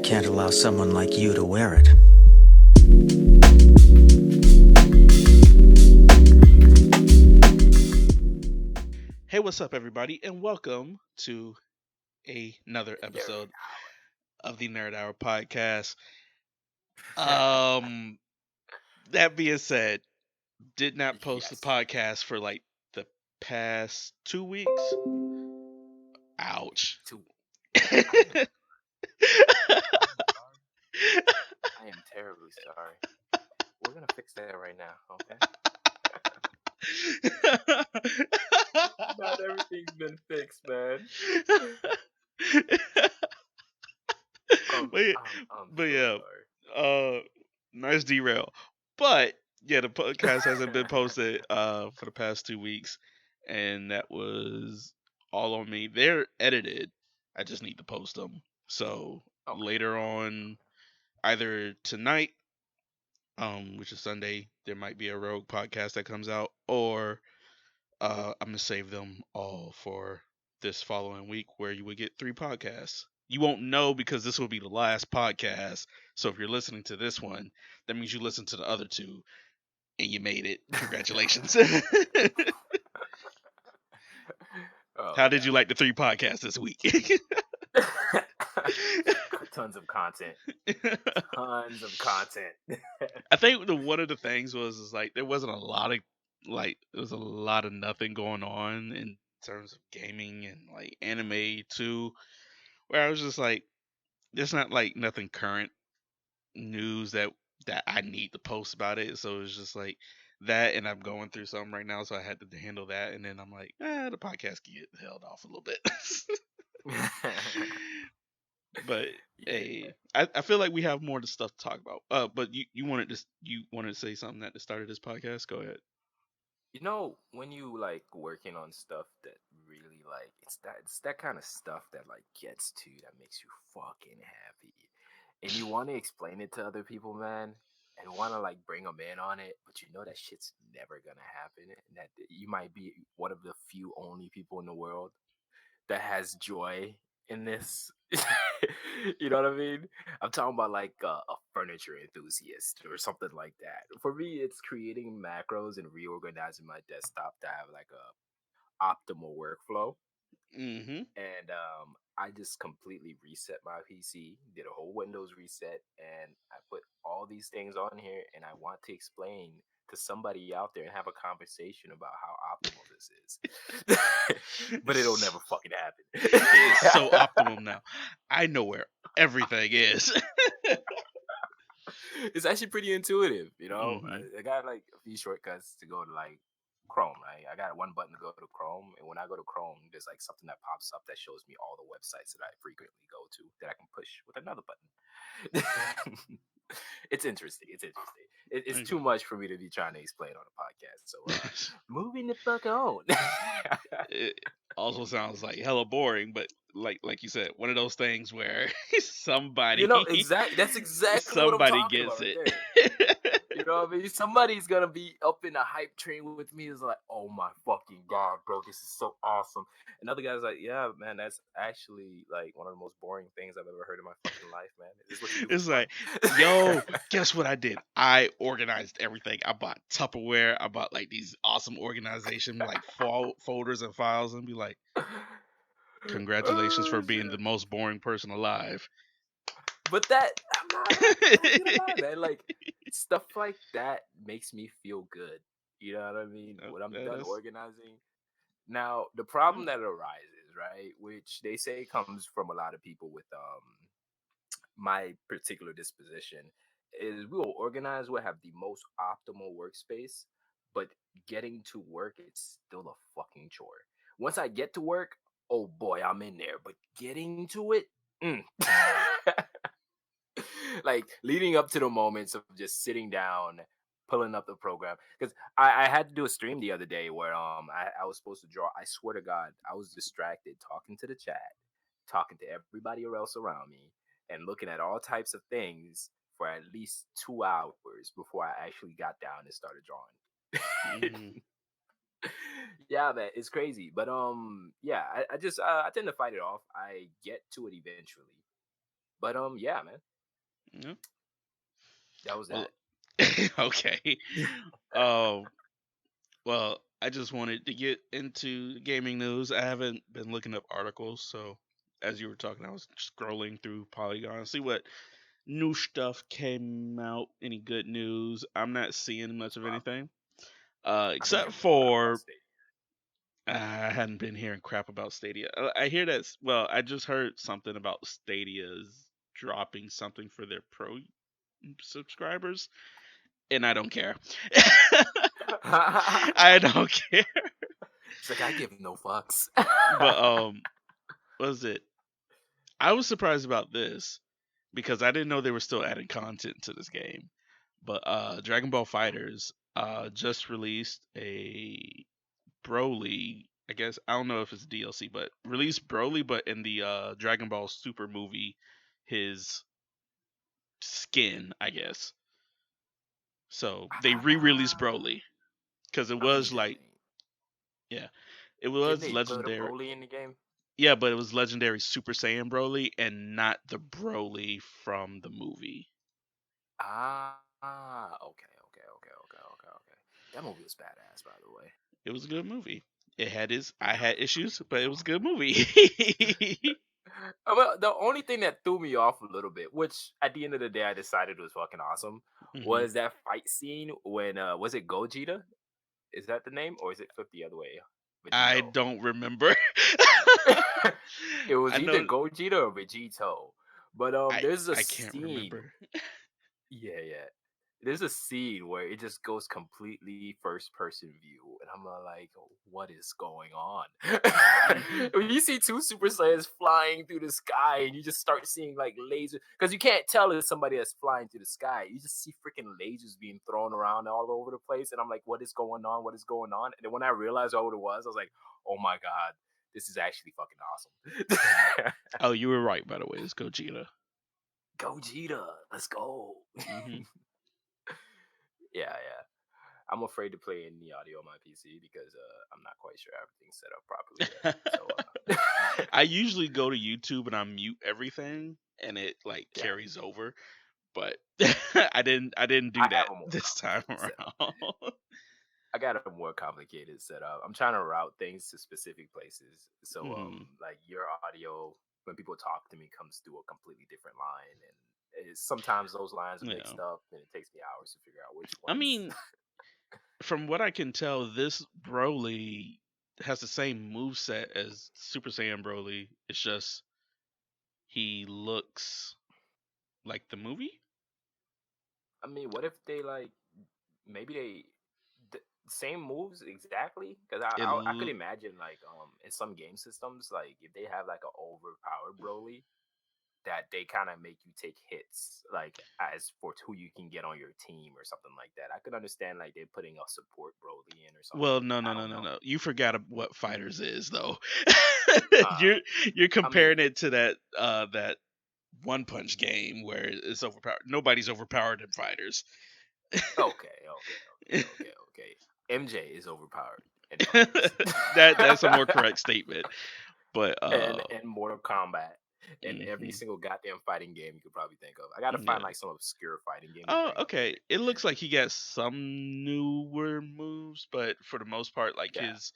can't allow someone like you to wear it. Hey, what's up, everybody, and welcome to another episode of the Nerd Hour podcast. That being said, did not post the podcast for like the past 2 weeks. Ouch. I am terribly sorry. We're gonna fix that right now, okay? Not everything's been fixed, man. Nice derail. But yeah, the podcast hasn't been posted for the past 2 weeks, and that was all on me. They're edited. I just need to post them. So later on, either tonight, which is Sunday, there might be a rogue podcast that comes out, or I'm gonna save them all for this following week, where you would get 3 podcasts. You won't know because this will be the last podcast. So if you're listening to this one, that means you listened to the other 2 and you made it. Congratulations. How did you like the 3 podcasts this week? Tons of content. Tons of content. I think one of the things was like there wasn't a lot of there was a lot of nothing going on in terms of gaming and like anime too, where I was just like, there's not like nothing current news that I need to post about it. So it's just like that, and I'm going through something right now, so I had to handle that. And then I'm like, the podcast can get held off a little bit. But hey, I feel like we have more stuff to talk about. But you wanted to say something at the start of this podcast. Go ahead. You know, when you like working on stuff that really like it's that kind of stuff that like gets to you, that makes you fucking happy, and you want to explain it to other people, man, and want to like bring them in on it, but you know that shit's never gonna happen, and that you might be one of the few only people in the world that has joy in this. You know what I mean? I'm talking about like a furniture enthusiast or something like that. For me, it's creating macros and reorganizing my desktop to have like a optimal workflow. Mm-hmm. And I just completely reset my PC, did a whole Windows reset, and I put all these things on here, and I want to explain to somebody out there and have a conversation about how optimal this is. But it'll never fucking happen. It's so optimum now. I know where everything is. It's actually pretty intuitive, you know. Mm-hmm. I got like a few shortcuts to go to like Chrome, right? I got one button to go to Chrome, and when I go to Chrome, there's like something that pops up that shows me all the websites that I frequently go to that I can push with another button. It's interesting. It's too much for me to be trying to explain on a podcast. So moving the fuck on. It also sounds like hella boring, but like you said, one of those things where somebody, You know, that's exactly what I'm somebody talking gets about right it. there. You know what I mean? Somebody's gonna be up in a hype train with me. Is like, oh my fucking god, bro, this is so awesome. Another guy's like, yeah, man, that's actually like one of the most boring things I've ever heard in my fucking life, man. This is what you do. It's like, yo, guess what I did? I organized everything. I bought Tupperware. I bought like these awesome organization like folders and files, and be like, congratulations for being the most boring person alive. But that I'm not gonna lie, man. Like stuff like that makes me feel good. You know what I mean? When I'm done organizing. Now, the problem that arises, right, which they say comes from a lot of people with my particular disposition, is we will organize, we'll have the most optimal workspace, but getting to work, it's still a fucking chore. Once I get to work, oh boy, I'm in there. But getting to it, like leading up to the moments of just sitting down, pulling up the program. Because I had to do a stream the other day where I was supposed to draw. I swear to God, I was distracted talking to the chat, talking to everybody else around me, and looking at all types of things for at least 2 hours before I actually got down and started drawing. Yeah, man, it's crazy. But yeah, I just I tend to fight it off. I get to it eventually. But yeah, man, Yeah. that was Well, that. okay. Um. Well, I just wanted to get into gaming news. I haven't been looking up articles, so as you were talking, I was scrolling through Polygon, see what new stuff came out. Any good news? I'm not seeing much of Well, anything, I've been except hearing more crap about for State. I hadn't been hearing crap about Stadia. I hear that. Well, I just heard something about Stadia's dropping something for their pro subscribers, and I don't care. I don't care. It's like I give no fucks. But what was it? I was surprised about this because I didn't know they were still adding content to this game. But Dragon Ball Fighters just released a Broly. I guess I don't know if it's DLC, but released Broly, but in the Dragon Ball Super movie, his skin, I guess. So they re-released Ah, Broly because it I was believe that like, thing. yeah, it Didn't was they put a legendary. Broly in the game? Yeah, but it was legendary Super Saiyan Broly and not the Broly from the movie. Okay. That movie was badass, by the way. It was a good movie. I had issues, but it was a good movie. Well, the only thing that threw me off a little bit, which at the end of the day I decided was fucking awesome, hmm was that fight scene when was it Gogeta? Is that the name, or is it flipped the other way? I Vegito. don't remember. It was I either know Gogeta or Vegito. But there's a I can't scene. remember. Yeah. There's a scene where it just goes completely first person view, and I'm like, what is going on? When you see two Super Saiyans flying through the sky, and you just start seeing like lasers, because you can't tell it's somebody that's flying through the sky. You just see freaking lasers being thrown around all over the place, and I'm like, what is going on? What is going on? And then when I realized what it was, I was like, oh my god, this is actually fucking awesome. Oh, you were right, by the way. It's Gogeta. Gogeta, let's go. hmm Yeah. I'm afraid to play any audio on my PC because I'm not quite sure everything's set up properly yet. So I usually go to YouTube and I mute everything, and it like yeah, carries over. But I didn't do I that have a more this time complicated setup. around. I got a more complicated setup. I'm trying to route things to specific places. So hmm like your audio when people talk to me comes through a completely different line, and sometimes those lines are Yeah. mixed up, and it takes me hours to figure out which I ones. mean, from what I can tell, this Broly has the same move set as Super Saiyan Broly. It's just he looks like the movie. I mean, what if they like maybe they same moves exactly? Because It I could l- imagine like in some game systems like if they have like an overpowered Broly that they kind of make you take hits like as for who you can get on your team or something like that. I could understand like they're putting a support Broly in or well, something. no, no, I no, don't no, know. no. You forgot what Fighters is though. Uh, you're I mean, comparing it to that One Punch game where it's overpowered. Nobody's overpowered in Fighters. okay. MJ is overpowered in fighters. That's a more correct statement. But and Mortal Kombat and every mhm, single goddamn fighting game you could probably think of. I gotta find yeah. like some obscure fighting game to Oh, bring up okay. here. It looks like he got some newer moves, but for the most part, like Yeah. his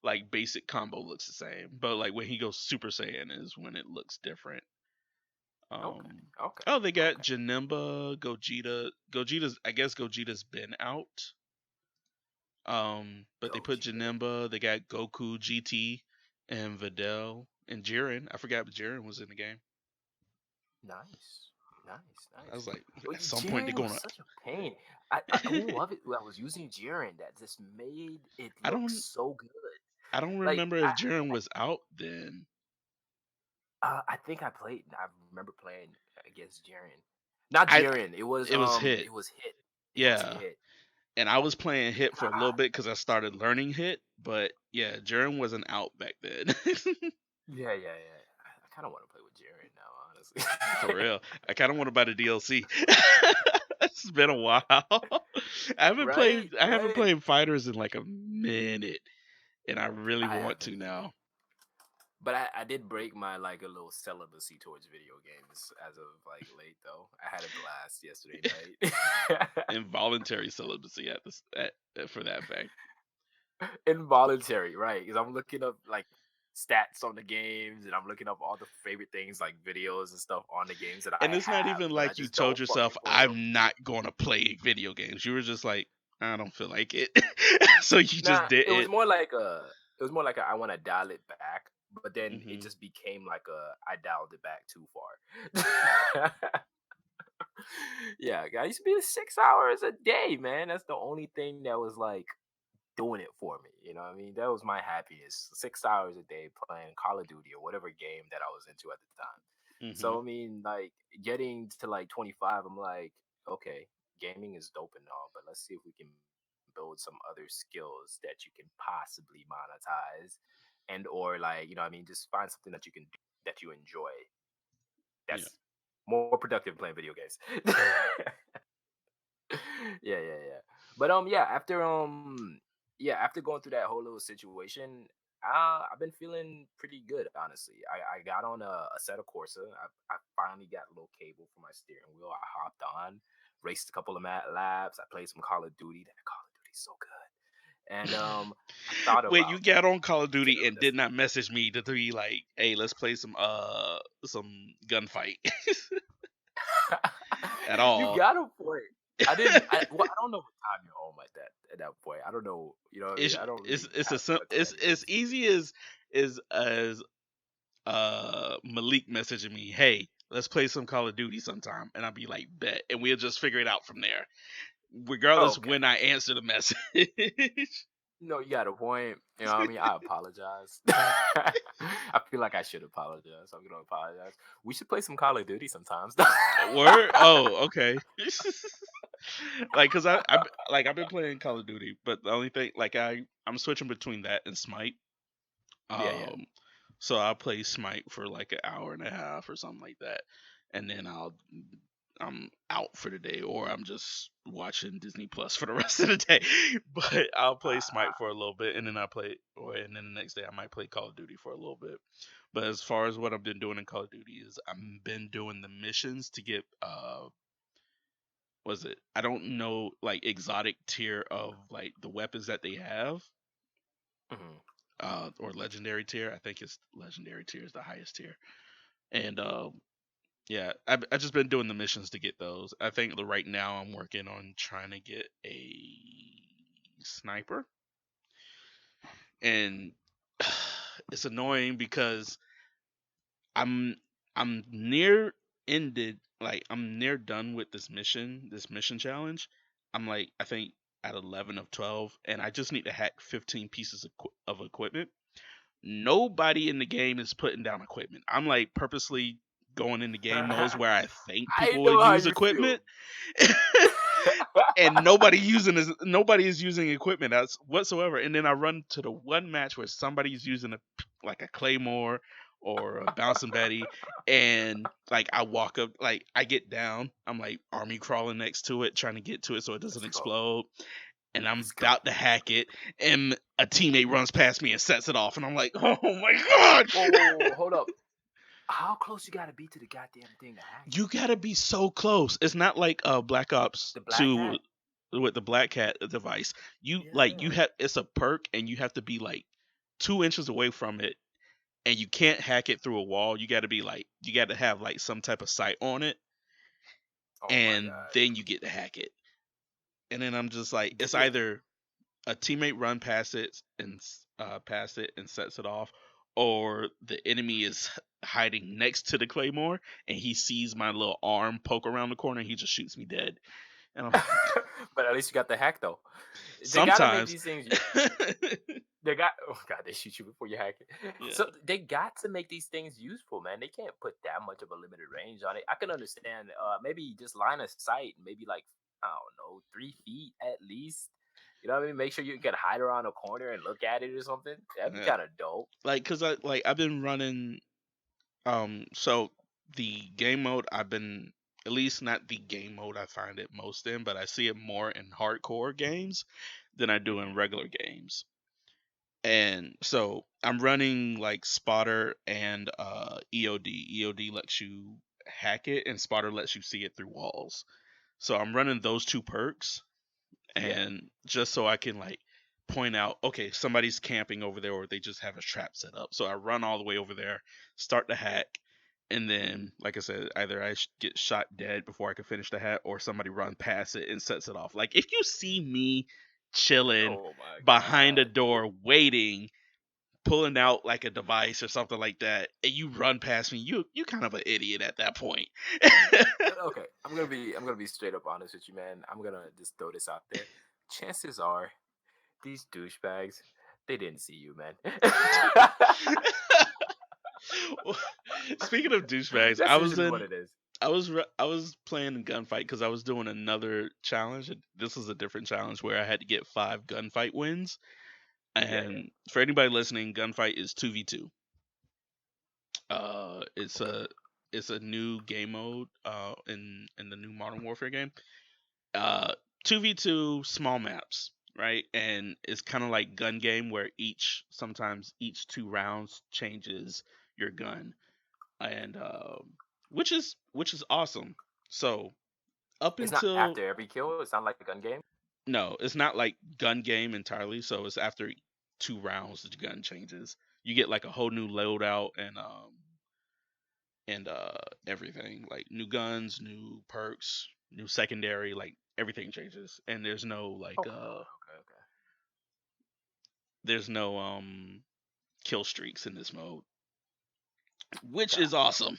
like basic combo looks the same. But like when he goes Super Saiyan is when it looks different. Okay. Um. Okay. Oh, they got Okay. Janemba, Gogeta. I guess Gogeta's been out. But they put Gogeta. Janemba. They got Goku, GT, and Videl and Jiren. I forgot Jiren was in the game. Nice. I Nice. was like, Well, at some point they're Jiren was gonna. such a pain. I love it. I was using Jiren that just made it I look don't. so good. I don't Like remember if Jiren was out then. I think I played. I remember playing against Jiren. Not I. Jiren. It was It was hit. It was hit. It was Yeah. hit. And I was playing hit for a little God. bit because I started learning hit. But yeah, Jiren wasn't out back then. Yeah. I kind of want to play with Jiren now, For honestly. real. I kind of want to buy the DLC. It's been a while. Right, I haven't right. played fighters in like a minute, and I really I want haven't to either. now. But I did break my like a little celibacy towards video games as of like late though. I had a blast yesterday night. Involuntary celibacy for that fact. Involuntary, right? Because I'm looking up like stats on the games and I'm looking up all the favorite things like videos and stuff on the games that I And it's not have, even but I like you just told don't fucking yourself, play them. I'm not going to play video games. You were just like, I don't feel like it. So you just Nah, did it was it. more like I want to dial it back, but then it Hmm. just became like I dialed it back too far. Yeah, I used to be 6 hours a day, man. That's the only thing that was like doing it for me. You know what I mean? That was my happiness. 6 hours a day playing Call of Duty or whatever game that I was into at the time. Hmm. So I mean, like getting to like 25, I'm like, okay, gaming is dope and all, but let's see if we can build some other skills that you can possibly monetize, and or like you know, what I mean, just find something that you can do that you enjoy. Yeah. That's more productive than playing video games. Yeah. But yeah, after going through that whole little situation, I've been feeling pretty good, honestly. I got on a set of Corsa. I finally got a little cable for my steering wheel. I hopped on, raced a couple of laps. I played some Call of Duty. That Call of Duty's so good. And I thought Wait, you about got on Call of getting Duty on and this. did not message me to be like, "Hey, let's play some gunfight." At You all. got a point. I didn't. Well, I don't know what time you're home at that point. I don't know. You know what I mean? It's I don't it's really it's a have sim- much of it's that as information. easy as Malik messaging me, "Hey, let's play some Call of Duty sometime," and I'll be like, "Bet," and we'll just figure it out from there, regardless Okay. when I answer the message. No, you got a point. You know what I mean? I apologize. I feel like I should apologize. I'm gonna apologize. We should play some Call of Duty sometimes. Word? Oh, okay. Like, cause I've been playing Call of Duty, but the only thing, like, I'm switching between that and Smite. Yeah. Um, so I'll play Smite for like an hour and a half or something like that, and then I'm out for the day, or I'm just watching Disney Plus for the rest of the day. But I'll play Smite for a little bit, and then and then the next day I might play Call of Duty for a little bit. But as far as what I've been doing in Call of Duty is I've been doing the missions to get was it? I don't know like exotic tier of like the weapons that they have, Hmm. or legendary tier. I think it's legendary tier is the highest tier, and yeah, I just been doing the missions to get those. I think right now I'm working on trying to get a sniper, and it's annoying because I'm I'm near ended, like I'm near done with this mission challenge. I'm like I think at 11 of 12, and I just need to hack 15 pieces of equipment. Nobody in the game is putting down equipment. I'm like purposely going into game modes where I think I people will know how use you feel. equipment, and nobody is using equipment as whatsoever. And then I run to the one match where somebody's using like a claymore or a bouncing betty, and like I walk up, like I get down, I'm like army crawling next to it, trying to get to it so it doesn't Let's go. explode, and I'm Let's go. about to hack it, and a teammate runs past me and sets it off, and I'm like, oh my god! Whoa. Hold up. How close you gotta be to the goddamn thing to hack it? You gotta be so close. It's not like Black Ops The black 2 hat? with the Black Cat device. You Yeah. have it's a perk, and you have to be like 2 inches away from it, and you can't hack it through a wall. You got to have like some type of sight on it, Oh my and god. then you get to hack it. And then I'm just like, it's Yeah. either a teammate run past it and sets it off, or the enemy is hiding next to the claymore, and he sees my little arm poke around the corner, and he just shoots me dead. And I'm But at least you got the hack though. They gotta make sometimes. these things they got oh god, they shoot you before you hack it. Yeah. So they got to make these things useful, man. They can't put that much of a limited range on it. I can understand maybe just line of sight, maybe like I don't know, 3 feet at least. You know what I mean? Make sure you can hide around a corner and look at it or something. That'd be Yeah. kind of dope. Like, cause I've been running. So the game mode I've been, at least not the game mode I find it most in, but I see it more in hardcore games than I do in regular games. And so I'm running like Spotter and EOD. EOD lets you hack it, and Spotter lets you see it through walls. So I'm running those two perks, Yeah. and just so I can like point out, okay, somebody's camping over there, or they just have a trap set up. So I run all the way over there, start the hack, and then, like I said, either I get shot dead before I can finish the hack, or somebody run past it and sets it off. Like if you see me chilling Oh my behind a god. door waiting, pulling out like a device or something like that, and you run past me, you kind of an idiot at that point. Okay, I'm gonna be straight up honest with you, man. I'm gonna just throw this out there. Chances are, these douchebags, they didn't see you, man. Speaking of douchebags, That's usually what it is. I was playing a gunfight because I was doing another challenge. This was a different challenge where I had to get 5 gunfight wins. Yeah, yeah. And for anybody listening, gunfight is 2v2. Okay. It's a new game mode in the new Modern Warfare game. Uh, 2v2 small maps, right? And it's kind of like gun game where sometimes each 2 rounds changes your gun, and which is awesome. So up It's not until after every kill. It's not like a gun game. no, it's not like gun game entirely. So it's after 2 rounds the gun changes. You get like a whole new loadout and everything, like new guns, new perks, new secondary, like everything changes. And there's no like Okay, okay, okay. there's no kill streaks in this mode, which is Gotcha. awesome.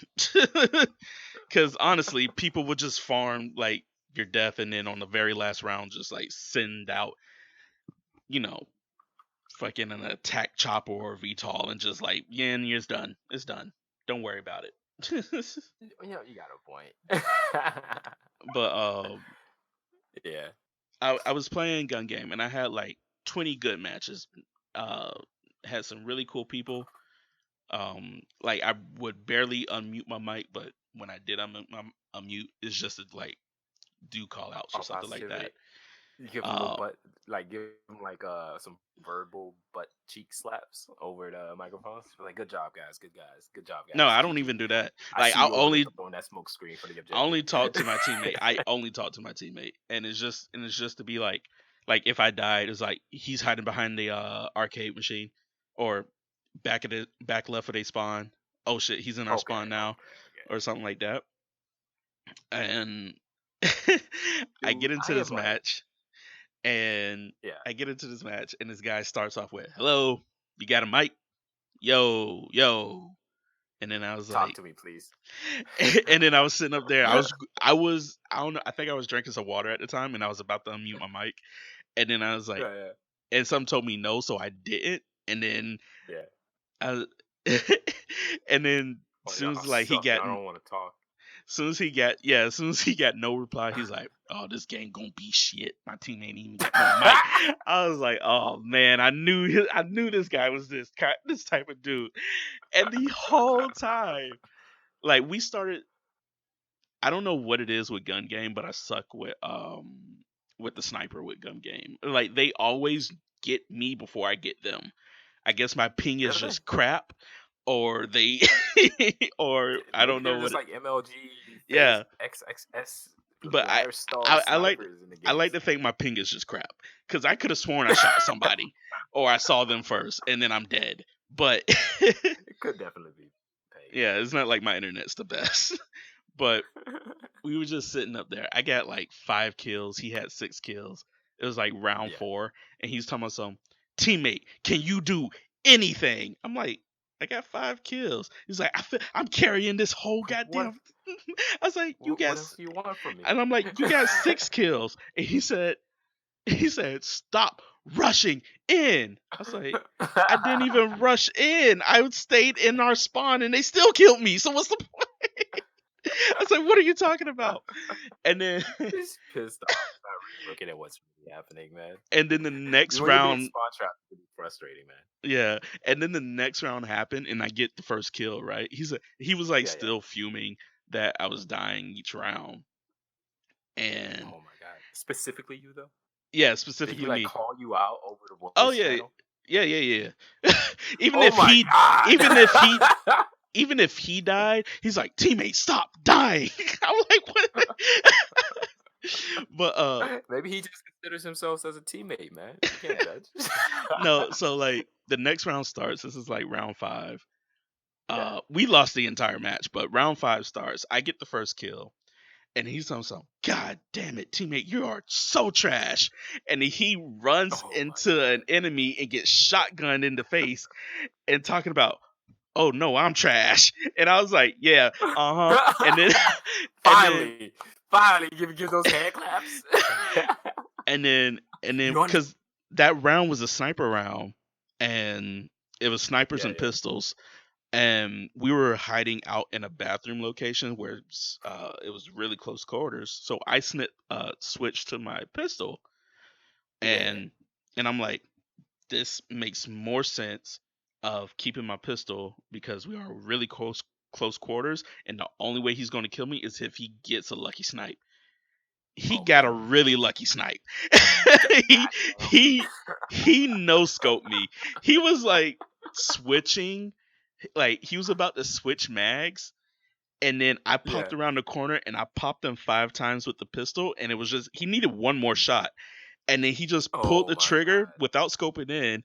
Cuz honestly, people would just farm like your death, and then on the very last round just like send out, you know, fucking an attack chopper or VTOL and just like, yeah, and it's done. It's done. Don't worry about it. You got a point. But Yeah. I was playing gun game, and I had like 20 good matches. Uh, had some really cool people. Like I would barely unmute my mic, but when I did unmute, it's just to like do call outs or All something like positivity. that. You give them little Uh, butt, like give them like some verbal butt cheek slaps over the microphones. Like, good job, no, guys. I don't GG. even do that. I Like see you over there throwing that smoke screen for the I objective. only talk to my teammate. I only talk to my teammate, and it's just to be like if I died, it's like he's hiding behind the arcade machine, or back left of they spawn. Oh shit, he's in our Okay, spawn now, okay. or something like that. And I Dude, get into I this am like, match, and yeah. this guy starts off with, "Hello, you got a mic? Yo, yo." And then I was Talk like, to me, please. and then I was sitting up there. I don't know. I think I was drinking some water at the time, and I was about to unmute my mic. And then I was like, Yeah, and some told me no, so I didn't. And then yeah. I, and then Oh, as soon y'all as like he suck. got, Y'all don't want to talk. as soon as he got no reply, he's like, "Oh, this game gonna be shit. My team ain't even got no mic." I was like, "Oh man, I knew this guy was this type of dude." And the whole time, like we started. I don't know what it is with gun game, but I suck with the sniper with gun game. Like they always get me before I get them. I guess my ping is Really? just crap, or they or I Maybe don't know they're what just it, like MLG yeah, phase XXS but ladder star I snipers in the I like games. to think my ping is just crap, cuz I could have sworn I shot somebody or I saw them first and then I'm dead. But It could definitely be paid. yeah, it's not like my internet's the best. But we were just sitting up there. I got like 5 kills. He had 6 kills. It was like round Yeah. 4, and he's talking about some teammate. Can you do anything? I'm like, I got 5 kills. He's like, I'm carrying this whole What? goddamn. I was like, you What guys, else do you want from me? and I'm like, you got 6 kills, and he said, stop rushing in. I was like, I didn't even rush in. I stayed in our spawn, and they still killed me. So what's the point? I was like, what are you talking about? And then He's pissed off. Not really looking at what's really happening, man. and then the next When you're being round, spawn trapped, it's really frustrating, man. yeah, and then the next round happened, and I get the first kill. Right, he was like Yeah, yeah. still fuming that I was dying each round, and Oh my god. Specifically you though? yeah, Did he specifically like me. call you out over the Oh voice yeah, channel? Yeah. even Oh if my he, even if he, god! even if he died, he's like, teammate, stop dying. I'm like, what? But Maybe he just considers himself as a teammate, man. You can't judge. no. So like the next round starts. This is like round 5. Yeah. We lost the entire match, but round 5 starts. I get the first kill. And he's on some, God damn it, teammate, you are so trash. And he runs Oh my into an enemy and gets shotgunned in the face and talking about, oh no, I'm trash. And I was like, yeah, uh-huh. And then god. and then finally, give those hand claps. and then you on? because that round was a sniper round and it was snipers Yeah, and yeah. pistols. And we were hiding out in a bathroom location where it was really close quarters. So I switched to my pistol, Yeah, yeah. and I'm like, this makes more sense of keeping my pistol because we are really close quarters, and the only way he's going to kill me is if he gets a lucky snipe. He got Okay. a really lucky snipe. he God he he no scoped me. He was like switching, like he was about to switch mags, and then I damn. Yeah. popped around the corner and I popped him 5 times with the pistol, and it was just he needed one more shot, and then he just pulled Oh the my trigger god. without scoping in,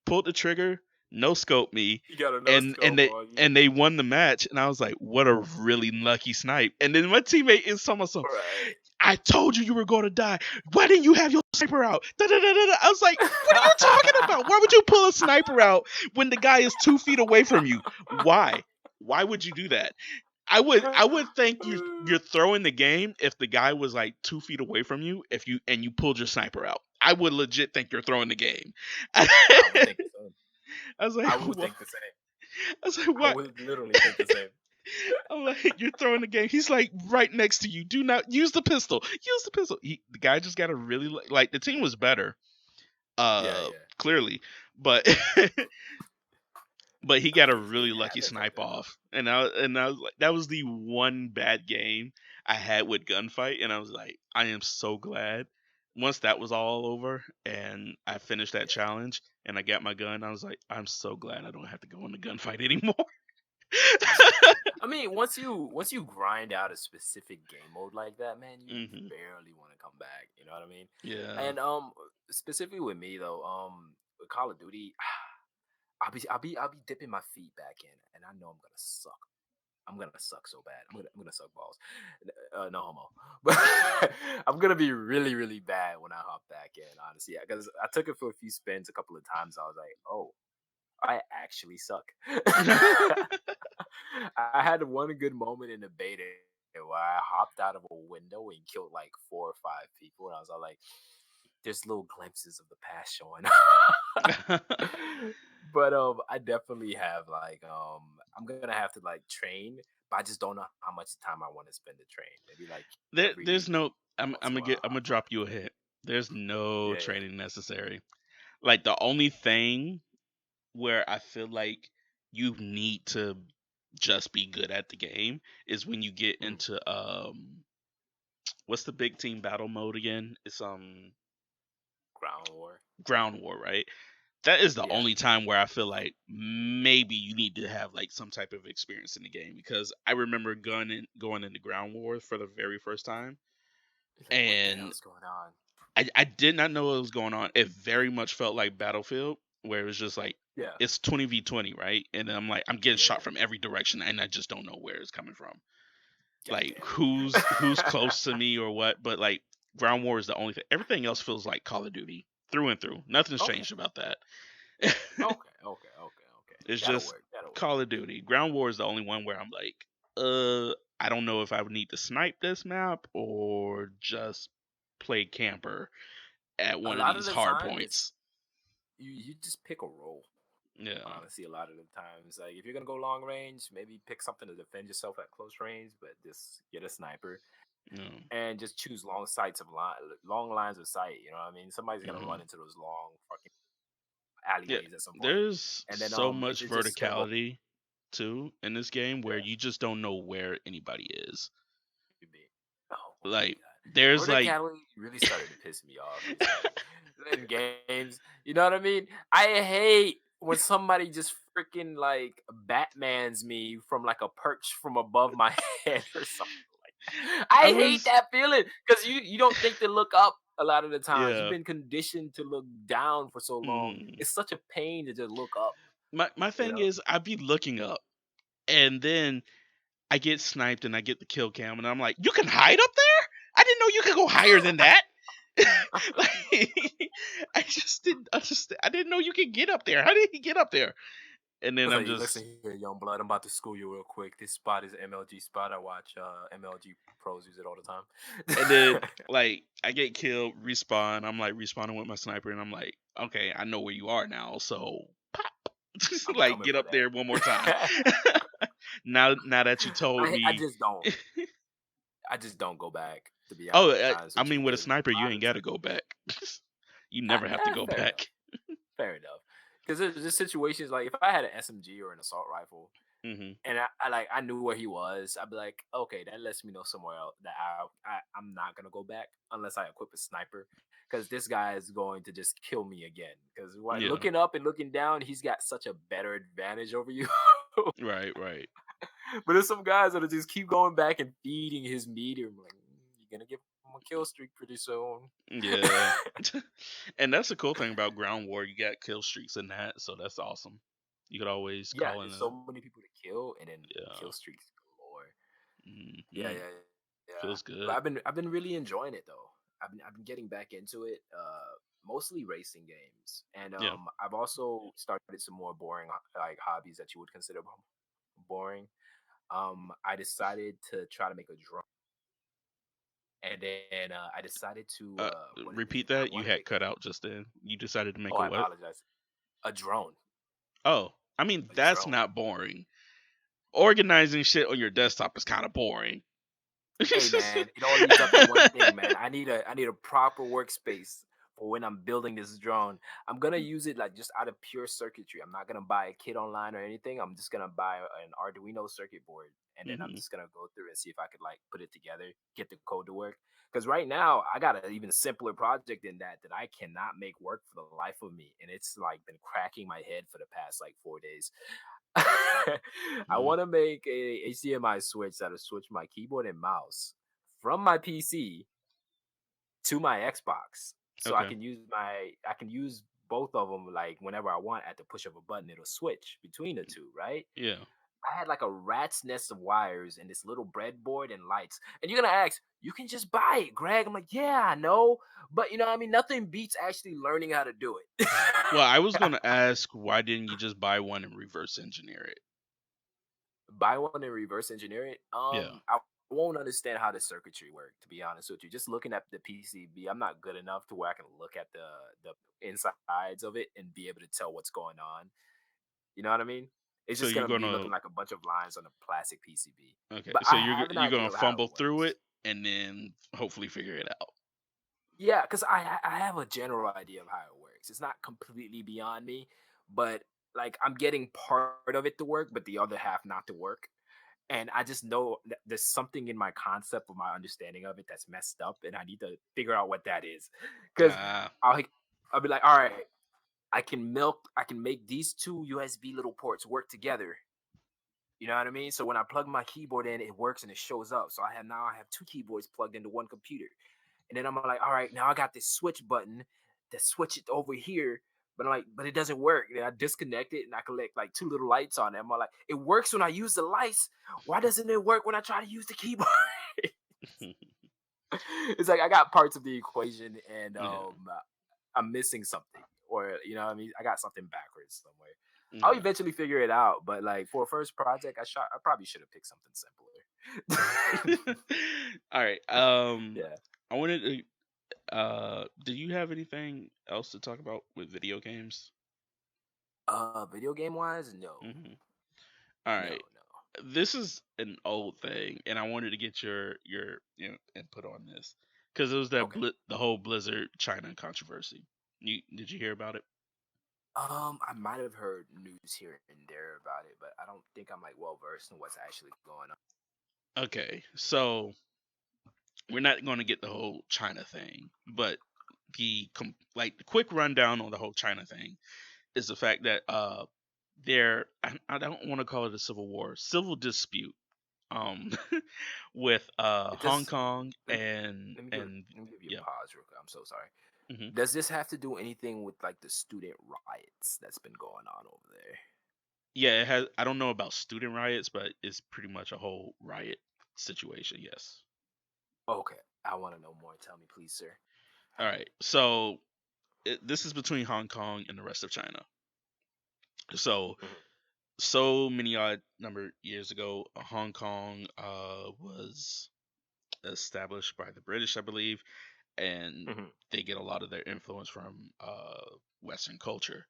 pulled the trigger, no scope me, You got a no and scope on you. they won the match, and I was like, what a really lucky snipe. And then my teammate is someone so, Right. I told you were going to die. Why didn't you have your sniper out? Da, da, da, da, da. I was like, what are you talking about? Why would you pull a sniper out when the guy is 2 feet away from you? Why? Why would you do that? I would think you're throwing the game if the guy was like 2 feet away from you and you pulled your sniper out. I would legit think you're throwing the game. I would I think the same. was like, I would what? think the same. I was like, I what? would literally think the same. I'm like, you're throwing the game. He's like right next to you. Do not use the pistol. Use the pistol. The guy just got a really like the team was better, Yeah, yeah. clearly, but but he I got a mean, it really lucky happens like snipe that. off, and I was like, that was the one bad game I had with gunfight, and I was like, I am so glad. Once that was all over and I finished that Yeah. challenge and I got my gun, I was like, I'm so glad I don't have to go in the gunfight anymore. I mean, once you grind out a specific game mode like that, man, you hmm barely want to come back. You know what I mean? Yeah. And specifically with me though, with Call of Duty, I'll be dipping my feet back in, and I know I'm gonna suck. I'm gonna suck so bad. I'm gonna suck balls. No homo, but I'm gonna be really really bad when I hop back in. Honestly, because I took it for a few spins a couple of times. I was like, oh, I actually suck. I had one good moment in the beta where I hopped out of a window and killed like 4 or 5 people, and I was all like, "There's little glimpses of the past showing." But I definitely have like I'm gonna have to like train, but I just don't know how much time I want to spend to train. Maybe like There's every no. once in a while I'm gonna hop drop on. you a hint. There's no Yeah, yeah. training necessary. Like the only thing where I feel like you need to just be good at the game is when you get Mm. into what's the big team battle mode again? It's Ground war. ground war, right? That is the Yeah. only time where I feel like maybe you need to have like some type of experience in the game because I remember going into ground war for the very first time, Like, what the and hell's going on? I did not know what was going on. It very much felt like Battlefield, where it was just like Yeah. it's 20v20, right? And then I'm like, I'm getting Yeah, shot yeah. from every direction, and I just don't know where it's coming from. God Like who's damn close to it. me or what? But like Ground War is the only thing. Everything else feels like Call of Duty through and through. Nothing's Okay. changed about that. Okay. It's That'll just work. That'll work. Call of Duty. Ground War is the only one where I'm like, I don't know if I would need to snipe this map or just play camper at A one of lot of these the hard time, it's points. you just pick a role. Yeah. Honestly, a lot of the times, like if you're gonna go long range, maybe pick something to defend yourself at close range, but just get a sniper Yeah. and just choose long lines of sight. You know what I mean? Somebody's gonna hmm run into those long fucking Yeah. alleyways at some point, There's and then so if much it's just gonna go, verticality too in this game where yeah, you just don't know where anybody is. you'd be, oh my Like god, there's like verticality really started to piss me off recently. in games. You know what I mean? I hate when somebody just freaking like Batman's me from like a perch from above my head or something like that. I I hate was that feeling because you don't think to look up a lot of the times. You've yeah. been conditioned to look down for so long. Mm. It's such a pain to just look up. My You thing know? is, I'd be looking up, and then I get sniped, and I get the kill cam, and I'm like, you can hide up there? I didn't know you could go higher than that. Like, I didn't know you could get up there. How did he get up there? And then It's I'm like, just, listen here, young blood. I'm about to school you real quick. This spot is an MLG spot. I watch MLG pros use it all the and then time. like I get killed, respawn. I'm like respawning with my sniper, and I'm like, okay, I know where you are now, so pop, I'm like coming get for up there one more time. that. Now that you told I me, just don't. I just don't go back. To be oh, honest I with you, mean, with a because sniper, you ain't got to go back. You never have to go fair enough. back. Fair enough. Because there's just situations like if I had an SMG or an assault rifle, Hmm. and I knew where he was, I'd be like, okay, that lets me know somewhere else that I'm not gonna go back unless I equip a sniper, because this guy is going to just kill me again. Because Yeah, looking up and looking down, he's got such a better advantage over you. right. But there's some guys that'll just keep going back and feeding his meter. I'm like, you're gonna give him a kill streak pretty soon. Yeah. And that's the cool thing about ground war. You got kill streaks in that, so that's awesome. You could always Yeah, call in there's a so many people to kill, and then yeah. kill streaks galore. Yeah, Hmm. yeah, yeah. Feels But good. I've been really enjoying it though. I've been getting back into it. Mostly racing games, and Yeah. I've also started some more boring like hobbies that you would consider boring. I decided to try to make a drone, and then I decided to Uh, what is it? Repeat I that. You want to had make. cut out just then. You decided to make Oh, a I what? apologize. A drone. Oh, I mean A that's drone. not boring. Organizing shit on your desktop is kind of boring. Hey man, it all leads up to one thing, man. I need a proper workspace for when I'm building this drone. I'm gonna use it like just out of pure circuitry. I'm not gonna buy a kit online or anything. I'm just gonna buy an Arduino circuit board, and then I'm Hmm. just gonna go through and see if I could like put it together, get the code to work. Because right now I got an even simpler project than that I cannot make work for the life of me, and it's like been cracking my head for the past like 4 days. I Mm. want to make a HDMI switch that'll switch my keyboard and mouse from my PC to my Xbox, so Okay. I can use both of them like whenever I want at the push of a button. It'll switch between the two, right? Yeah. I had like a rat's nest of wires and this little breadboard and lights. And you're gonna ask, you can just buy it, Greg. I'm like, yeah, I know, but you know, what I mean, nothing beats actually learning how to do it. Well, I was gonna ask why didn't you just buy one and reverse engineer it? Buy one and reverse engineer it. Yeah. I won't understand how the circuitry work, to be honest with you. Just looking at the PCB, I'm not good enough to where I can look at the insides of it and be able to tell what's going on. You know what I mean? It's So just you're gonna be gonna looking like a bunch of lines on a plastic PCB. okay. But So I you're have an you're idea gonna of how fumble it through works. it and then hopefully figure it out. Yeah, because I have a general idea of how it works. It's not completely beyond me, but like I'm getting part of it to work, but the other half not to work. And I just know that there's something in my concept of my understanding of it that's messed up, and I need to figure out what that is. Because Ah. I'll I'll be like, all right, I can make these two USB little ports work together. You know what I mean? So when I plug my keyboard in, it works and it shows up. So I have two keyboards plugged into one computer. And then I'm like, all right, now I got this switch button to switch it over here. But I'm like, but it doesn't work. And I disconnect it and I collect like two little lights on it. I'm like, it works when I use the lights. Why doesn't it work when I try to use the keyboard? It's like I got parts of the equation and Yeah. I'm missing something. Or you know what I mean? I got something backwards somewhere. I'll Yeah. eventually figure it out. But like for a first project, I probably should have picked something simpler. All right. Yeah. I wanted to. Do you have anything else to talk about with video games? Video game wise, no. Hmm. All No, right. no. This is an old thing, and I wanted to get your input on this because it was that Okay. the whole Blizzard China controversy. Did you hear about it? I might have heard news here and there about it, but I don't think I'm like well versed in what's actually going on. Okay, so we're not going to get the whole China thing, but the quick rundown on the whole China thing is the fact that I don't want to call it a civil dispute um with It Hong does. Kong Let me, and let me give you yeah. a pause real quick. I'm so sorry. hmm Does this have to do anything with like the student riots that's been going on over there? Yeah, it has. I don't know about student riots, but it's pretty much a whole riot situation. Yes. Okay, I want to know more. Tell me, please, sir. All right. So this is between Hong Kong and the rest of China. So Mhm, so many odd number years ago, Hong Kong was established by the British, I believe, and mhm, they get a lot of their influence from Western culture.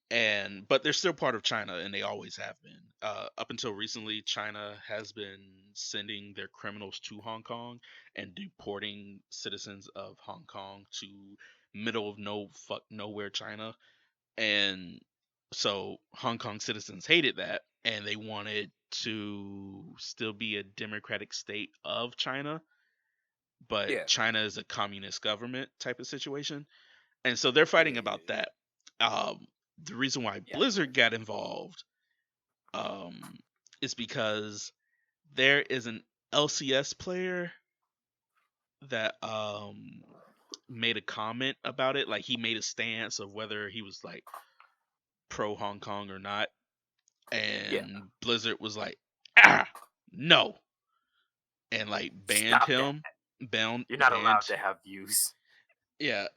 And but they're still part of China, and they always have been. Up until recently, China has been sending their criminals to Hong Kong and deporting citizens of Hong Kong to middle of nowhere China. And so Hong Kong citizens hated that, and they wanted to still be a democratic state of China, but Yeah, China is a communist government type of situation, and so they're yeah, fighting yeah, about that. Um, the reason why yeah. Blizzard got involved um, is because there is an LCS player that made a comment about it. Like he made a stance of whether he was like pro Hong Kong or not, Yeah. and Blizzard was like, ah, no, and like banned Stop that. him, You're not allowed banned, to have views. yeah,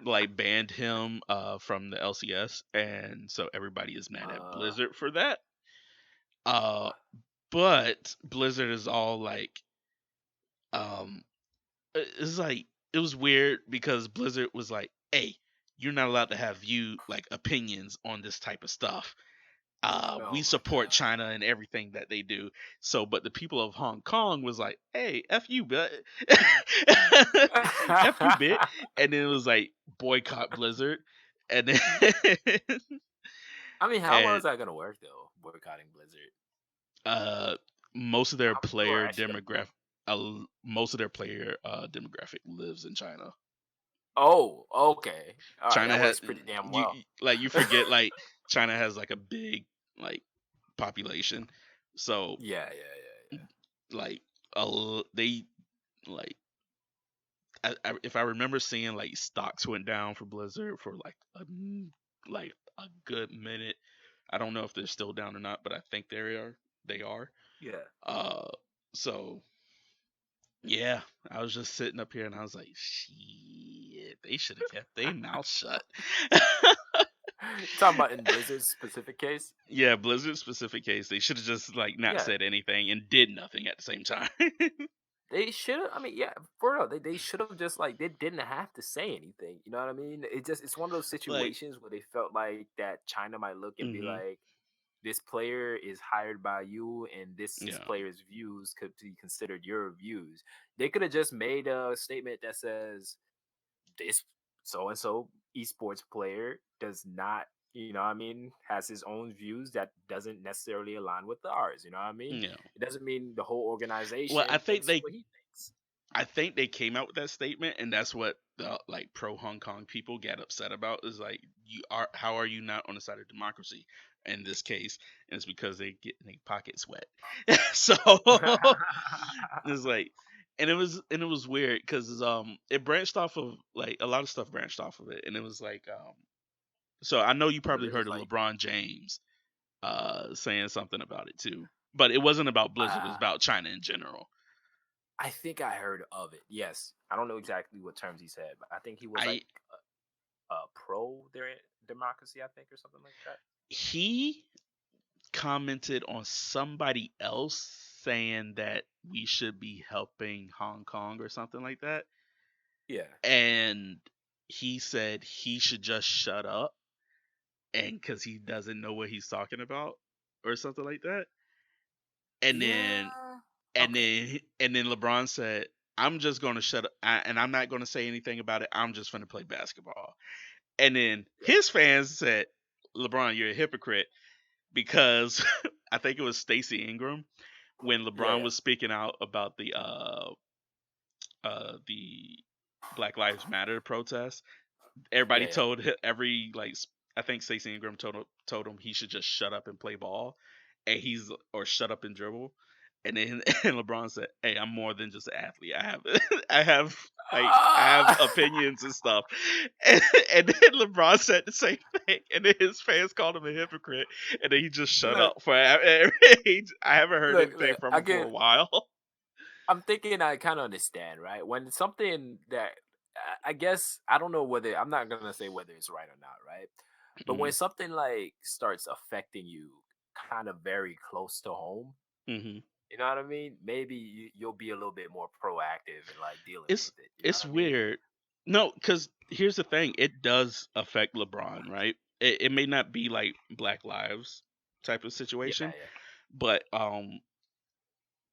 like banned him from the LCS, and so everybody is mad at Uh, Blizzard for that. Uh, but Blizzard is all like, um, it's like it was weird because Blizzard was like, hey, you're not allowed to have opinions on this type of stuff. We oh my support god. China and everything that they do. So, but the people of Hong Kong was like, "Hey, f you, but f you, bit," and then it was like boycott Blizzard, and then I mean, how well and is that gonna work though? Boycotting Blizzard. uh, most of their How many people are player actually gonna? demographic, demographic lives in China. Oh, okay. All right, China that has works pretty damn you well. like you forget like China has like a big like population, so Yeah, yeah, like they like if I remember seeing like stocks went down for Blizzard for like a good minute. I don't know if they're still down or not, but I think they are. They are. yeah, yeah. Uh, so yeah, I was just sitting up here and I was like, shit, they should have kept their mouth shut. Talking about in Blizzard's specific case. Yeah, Blizzard specific case, they should have just like not Yeah, said anything and did nothing at the same time. they should have. I mean, yeah, for real, they should have just like they didn't have to say anything. You know what I mean? It's one of those Like, situations where they felt like that China might look and be hmm like, this player is hired by you, and this yeah, player's views could be considered your views. They could have just made a statement that says this so and so esports player does not, you know what I mean, has his own views that doesn't necessarily align with ours. You know what I mean? yeah. It doesn't mean the whole Well, organization thinks what he thinks. I think they came out with that statement, and that's what the like pro Hong Kong people get upset about. Is like, how are you not on the side of democracy in this case? And it's because they get their pockets wet. So it's like, and it was weird because it branched off of like a lot of stuff branched off of it, and it was like so I know you Was probably it heard just of like LeBron James saying something about it too, but it wasn't about Blizzard. It was uh about China in general. I think I heard of it. Yes, I don't know exactly what terms he said, but I think he was I like pro their democracy, I think, or something like that. he commented on somebody else saying that we should be helping Hong Kong or something like that. Yeah, And he said he should just shut up and because he doesn't know what he's talking about or something like that. And then yeah, okay, and then LeBron said, I'm just going to shut up and I'm not going to say anything about it. I'm just going to play basketball. And then yeah, his fans said, LeBron, you're a hypocrite because I think it was Stacey Ingram when yeah, LeBron yeah. was speaking out about the Black Lives Matter protest, Yeah, everybody yeah. told I think Stacey Ingram told him he should just shut up and play ball, and or shut up and dribble, and then and LeBron said, "Hey, I'm more than just an athlete. I have I have Ah! opinions and stuff," and, and then LeBron said the same thing, and then his fans called him a hypocrite, and then he just shut Look, up for. I haven't heard anything look. from him for a while. I'm thinking I kind of understand, right? When something that I guess I don't know whether I'm not gonna say whether it's right or not, right? But when Hmm. something like starts affecting you kind of very close to home, Hmm. you know what I mean? Maybe you'll be a little bit more proactive in like dealing It's with it. You know it's what I mean? weird. No, because here's the thing. It does affect LeBron, right? It may not be like Black Lives type of Yeah, situation, yeah. but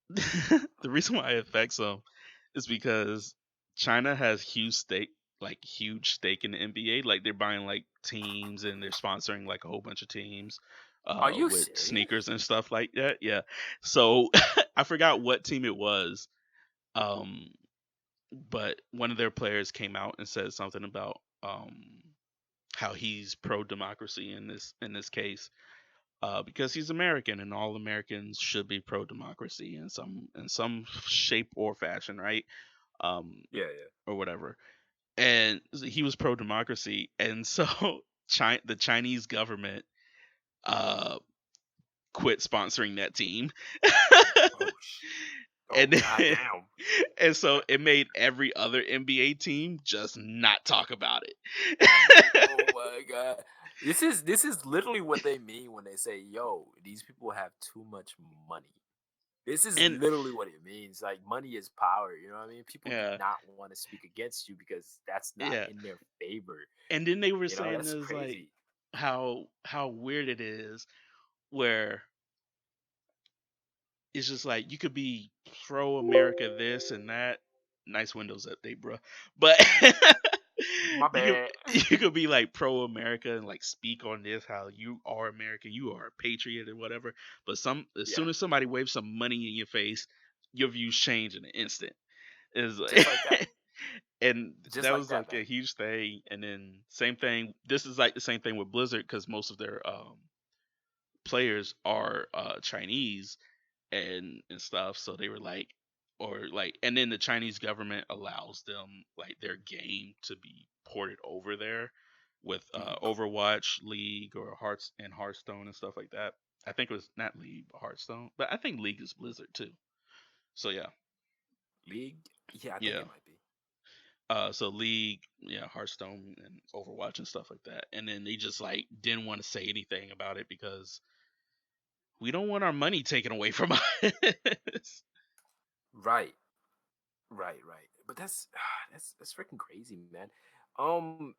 the reason why it affects him is because China has huge stake in the NBA. Like they're buying like teams and they're sponsoring like a whole bunch of teams Are you with serious? sneakers and stuff like that. Yeah. So I forgot what team it was. Um but one of their players came out and said something about how he's pro democracy in this case, because he's American and all Americans should be pro democracy in some shape or fashion, right? Um, Yeah, yeah. or whatever. And he was pro democracy, and so the Chinese government uh, quit sponsoring that team. Oh sh. Oh and then, goddamn. and so it made every other NBA team just not talk about it. Oh my god. This is literally what they mean when they say, "Yo, these people have too much money." This is And literally what it means. Like money is power. You know what I mean? People do yeah, not want to speak against you because that's not yeah. in their favor. And then they were You know, saying that's is like crazy. how weird it is where it's just like you could be pro America this and that. Nice Windows update, bro. But My bad. you could be like pro America and like speak on this how you are American, you are a patriot or whatever. But as Yeah, soon as somebody waves some money in your face, your views change in an instant. Is just like that. and Just that like was that, like man. a huge thing. And then same thing. This is like the same thing with Blizzard because most of their players are Chinese and stuff. So they were like, or like, and then the Chinese government allows them like their game to be ported over there with Mhm. Overwatch, League, or Hearthstone and stuff like that. I think it was not League, but Hearthstone. But I think League is Blizzard too. So yeah, League? Yeah, I think yeah. it might be. So League, yeah, Hearthstone and Overwatch and stuff like that. And then they just like didn't want to say anything about it because we don't want our money taken away from us. Right. Right. But that's that's freaking crazy, man.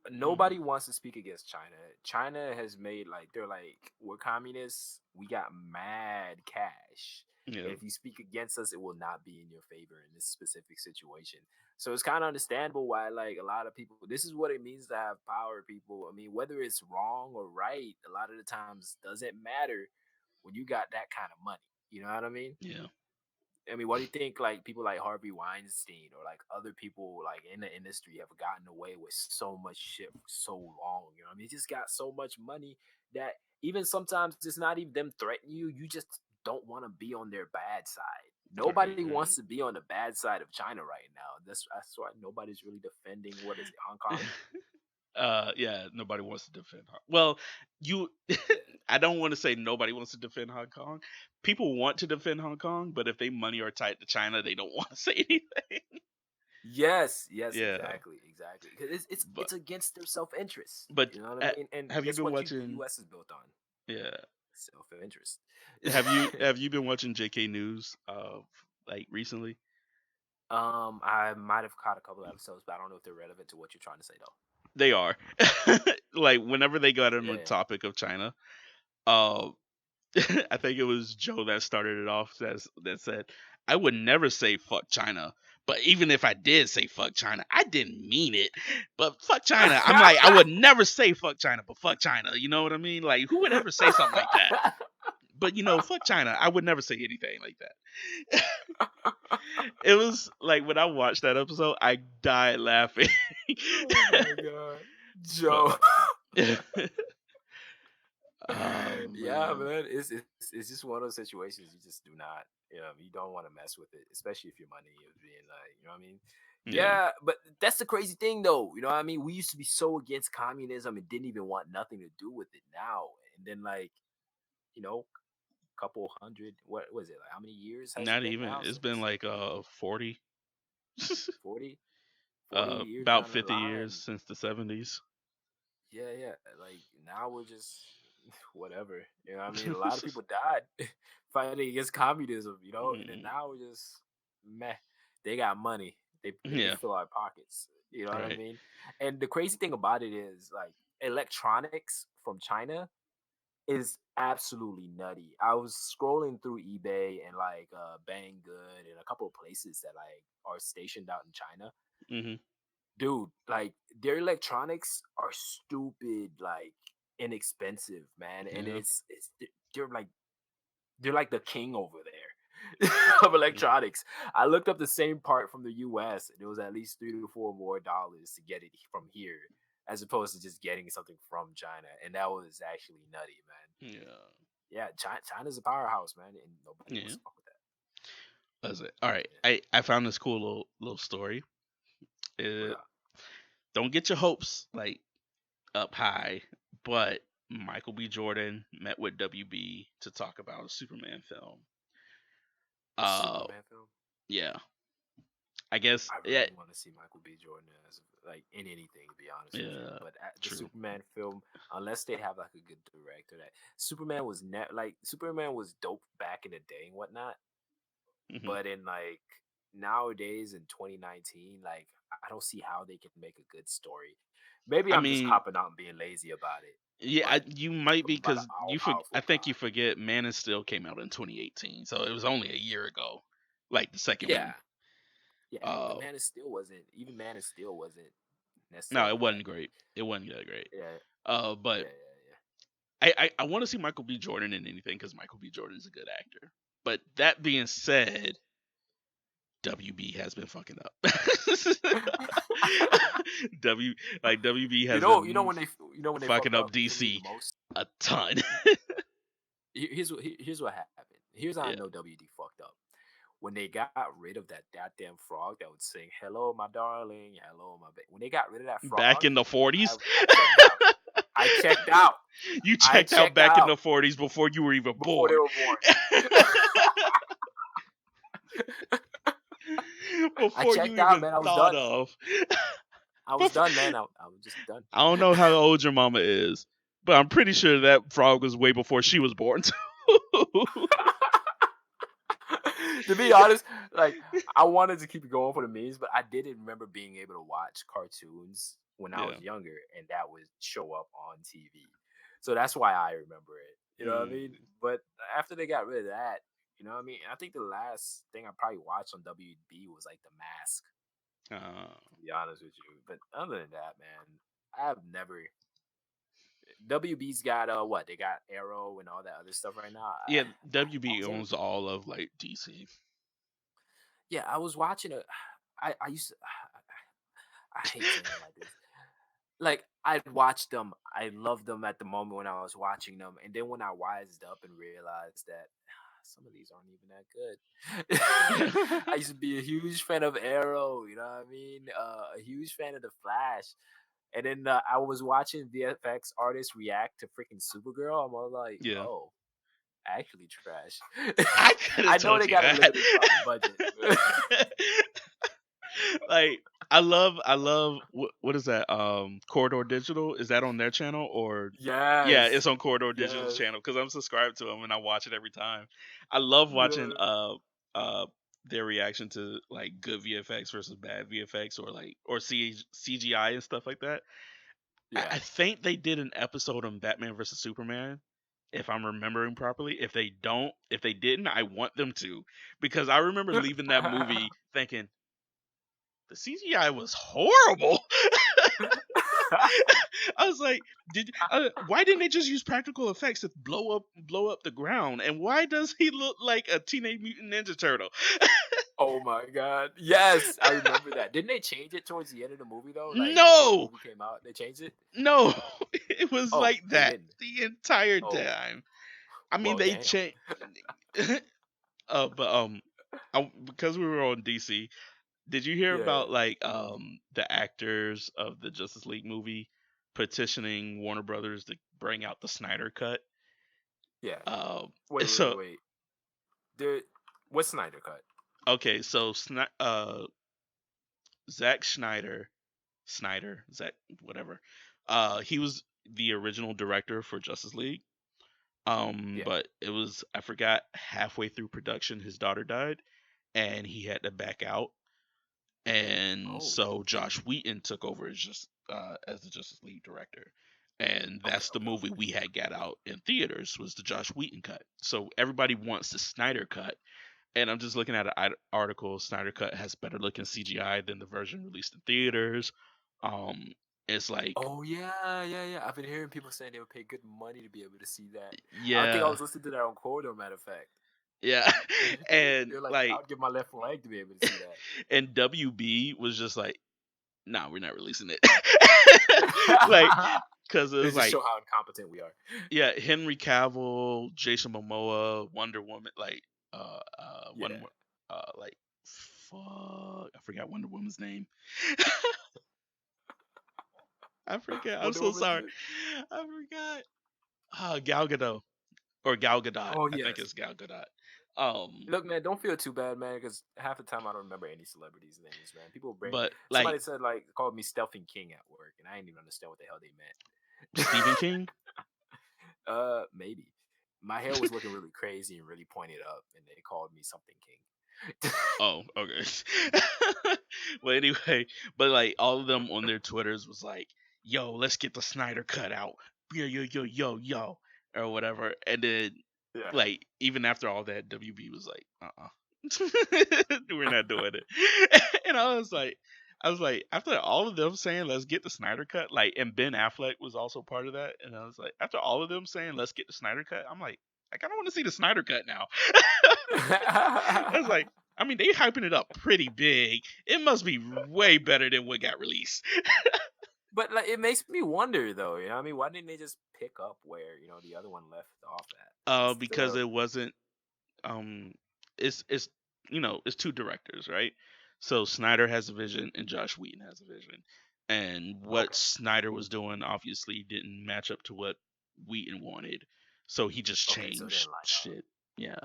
Nobody Mhm. wants to speak against China. China has made like they're like we're communists. We got mad cash. Yeah, And if you speak against us, it will not be in your favor in this specific situation. So it's kind of understandable why like a lot of people. This is what it means to have power, people. I mean, whether it's wrong or right, a lot of the times doesn't matter when you got that kind of money. You know what I mean? yeah. I mean, what do you think? Like people like Harvey Weinstein or like other people like in the industry have gotten away with so much shit for so long. You know, what I mean, just got so much money that even sometimes it's not even them threatening you. You just don't want to be on their bad side. Right, Nobody wants right. to be on the bad side of China right now. That's why nobody's really defending. What is it, Hong Kong? Yeah, nobody wants to defend Hong. Well, you, Yeah. I don't want to say nobody wants to defend Hong Kong. People want to defend Hong Kong, but if they money are tied to China, they don't want to say anything. Yes, Yeah, exactly. Because but it's against their self interest. but You know what I uh, mean? And have you guess been what? The watching? U.S. is built on Yeah, self interest. have you been watching JK News? Like recently, I might have caught a couple of episodes, but I don't know if they're relevant to what you're trying to say though. they are like whenever they got on the Yeah. topic of China. Uh, I think it was Joe that started it off that said, I would never say fuck China. But even if I did say fuck China, I didn't mean it. But fuck China. I'm like, I would never say fuck China, but fuck China. You know what I mean? Like, who would ever say something like that? But fuck China. I would never say anything like that. It was like when I watched that episode, I died laughing. Oh my god, But Joe. oh Yeah, man, man, it's just one of those situations you just do not, you don't want to mess with it, especially if your money is being like, you know what I mean? yeah, Yeah, but that's the crazy thing, though. You know what I mean? We used to be so against communism and didn't even want nothing to do with it. Now and then, like, you know, couple hundred. What was it? Like, how many years has it not been even. now It's been since like 40, 40? 40 years about down the 50 years line. since the 70s. Yeah, yeah. Like now we're just whatever. You know what I mean? A lot of people died fighting against communism, and then Mm, now we're just meh. They got money. They can yeah, fill our pockets. You know what I right. mean? And the crazy thing about it is like electronics from China is absolutely nutty. I was scrolling through eBay and like Banggood and a couple of places that like are stationed out in China. Hmm. Dude, like their electronics are stupid, like inexpensive, man, and Yeah. they're like they're like the king over there of Mm. electronics. I looked up the same part from the US and it was at least $3 to $4 more to get it from here as opposed to just getting something from China. And that was actually nutty, man. Yeah. Yeah, China's a powerhouse, man, and nobody wants Yeah. to fuck with that. That's it. All right. Yeah. I found this cool little story. What It, up? don't get your hopes like up high, but Michael B. Jordan met with WB to talk about a Superman film. A Uh, Superman film? yeah. I guess I yeah, really want to see Michael B. Jordan as like in anything, to be honest with you. yeah, But the true. Superman film, unless they have like a good director, that Superman was dope back in the day and whatnot. Hmm. But in like nowadays in 2019, like I don't see how they can make a good story. Maybe I I'm just mean, copping out and being lazy about it. yeah, But you might be talking about an because all I powerful think you God. forget Man of Steel came out in 2018, so it was only a year ago, like the second Yeah, one. yeah. But Uh, Man of Steel wasn't no, it necessarily wasn't that great. great. It wasn't that great. Yeah, But yeah, yeah, I want to see Michael B. Jordan in anything because Michael B. Jordan is a good actor. But that being said, WB has been fucking up. yeah. W WB has You know been when they fucking fucked up up to me the DC most. a ton. Here's what happened. Here's how I Yeah, know WD fucked up. When they got rid of that goddamn frog that would sing "Hello, my darling," "Hello, my baby." When they got rid of that back frog, in the I 40s. I checked out. I checked out. You I checked out checked back in out the 40s before you were even before they born. were born. I Before you checked out, even man. I was thought done. of. I was Before, done, man. I was just done. I don't know how old your mama is, but I'm pretty sure that frog was way before she was born too. To be honest, like I wanted to keep it going for the memes, but I didn't remember being able to watch cartoons when I Yeah. was younger, and that would show up on TV. So that's why I remember it. You know what I mean? Mm. But after they got rid of that, you know what I mean? I think the last thing I probably watched on WB was like The Mask, Uh, to be honest with you. But other than that, man, I've never. WB's got what? They got Arrow and all that other stuff right now. yeah, I WB was able owns all of like DC. Yeah, I was watching a. I used to. I hate saying it like this. Like I'd watch them. I loved them at the moment when I was watching them, and then when I wised up and realized that some of these aren't even that good. I used to be a huge fan of Arrow. You know what I mean? A huge fan of the Flash. And then I was watching VFX artists react to freaking Supergirl. I'm all like, Yeah, oh, actually trash. I could have I know told they you got a that. limited budget. Like I love what is that? Corridor Digital, is that on their channel or yeah, Yes. it's on Corridor Digital's Yes. channel because I'm subscribed to them and I watch it every time. I love watching Yeah. uh their reaction to like good VFX versus bad VFX or like or CGI and stuff like that. I Yeah. think they did an episode on Batman versus Superman, if I'm remembering properly. If they didn't, I want them to because I remember leaving that movie thinking the CGI was horrible. I was like, why didn't they just use practical effects to blow up the ground? And why does he look like a Teenage Mutant Ninja Turtle? Oh my god. Yes, I remember that. Didn't they change it towards the end of the movie though? Like before the No, movie came out, they changed it? no, it was Oh, like they that didn't. the entire Oh, time. I mean, well, they damn. changed. But because we were on DC, did you hear Yeah, about like the actors of the Justice League movie petitioning Warner Brothers to bring out the Snyder Cut? yeah. Um, Wait, wait, wait, so wait. There, what's Snyder Cut? okay, so Zack Zack, whatever. He was the original director for Justice League. Yeah. But it was, I forgot, halfway through production, his daughter died, and he had to back out. And Oh, so Josh Wheaton took over as the Justice League director. And okay, that's the okay. movie we had got out in theaters, was the Josh Wheaton cut. So everybody wants the Snyder cut. And I'm just looking at an article. Snyder Cut has better looking CGI than the version released in theaters. Um, it's like, Oh yeah, yeah, yeah. I've been hearing people saying they would pay good money to be able to see that. I think I yeah, was listening to that on Corridor, matter of fact. yeah, and They're like, I like, would give my left leg to be able to see and WB was just like, "Nah, we're not releasing it." Like, that. because it They was just like, show how incompetent we are. yeah, Henry Cavill, Jason Momoa, Wonder Woman, like, Yeah. like, fuck, I forgot Wonder Woman's name. I forget. I'm Wonder so Woman's sorry. it? I forgot. Gal Gadot or Gal Gadot. Oh I think yes. it's Gal Gadot. Um, Look, man, don't feel too bad, man, because half the time I don't remember any celebrities' names, man. People bring but like somebody said like called me Stealthing King at work, and I didn't even understand what the hell they meant. Stephen King. Maybe. My hair was looking really crazy and really pointed up, and they called me something king. Oh, okay. Well, anyway, but like all of them on their Twitters was like, "Yo, let's get the Snyder cut out, yo, yo, yo, yo, yo," or whatever. And then, Yeah. like, even after all that, WB was like, we're not doing it." And I was like, after all of them saying, "Let's get the Snyder cut," like, and Ben Affleck was also part of that, and I was like, after all of them saying, "Let's get the Snyder cut," I'm like, I kind of want to see the Snyder cut now. I was like, I mean, they hyping it up pretty big. It must be way better than what got released. But like, it makes me wonder, though. You know, what I mean, why didn't they just pick up where the other one left off at instead Because of? it wasn't. Um, it's it's two directors, right? So Snyder has a vision and Josh Whedon has a vision, and what Okay, Snyder was doing obviously didn't match up to what Whedon wanted, so he just okay, so it changed didn't line up. shit. Yeah.